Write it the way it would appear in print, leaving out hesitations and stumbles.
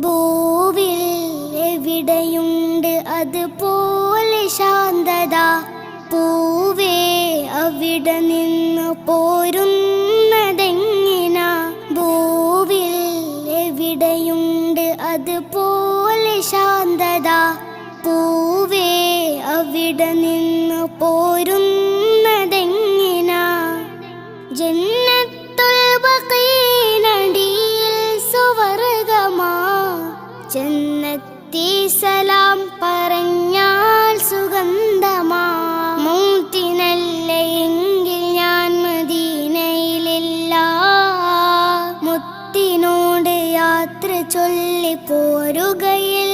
ഭൂവിൽ എവിടെയുണ്ട് അതുപോലെ ശാന്തത, പൂവേ അവിടെ നിന്ന് പോരുന്നതെങ്ങിനാ. ഭൂവിൽ എവിടെയുണ്ട് അതുപോലെ ശാന്തത, പൂവേ അവിടെ നിന്ന് പോരുന്നതെങ്ങിനാ. ജന്നത്തുൽ ബഖീനടിയിൽ സുവർഗമാ, ജന്നത്തി സലാം പറഞ്ഞാൽ സുഗന്ധമാ. മൂത്തിനല്ല എങ്കിൽ ഞാൻ മദീനയിലില്ല, മുത്തിനോട് യാത്ര ചൊല്ലി പോരുകയിൽ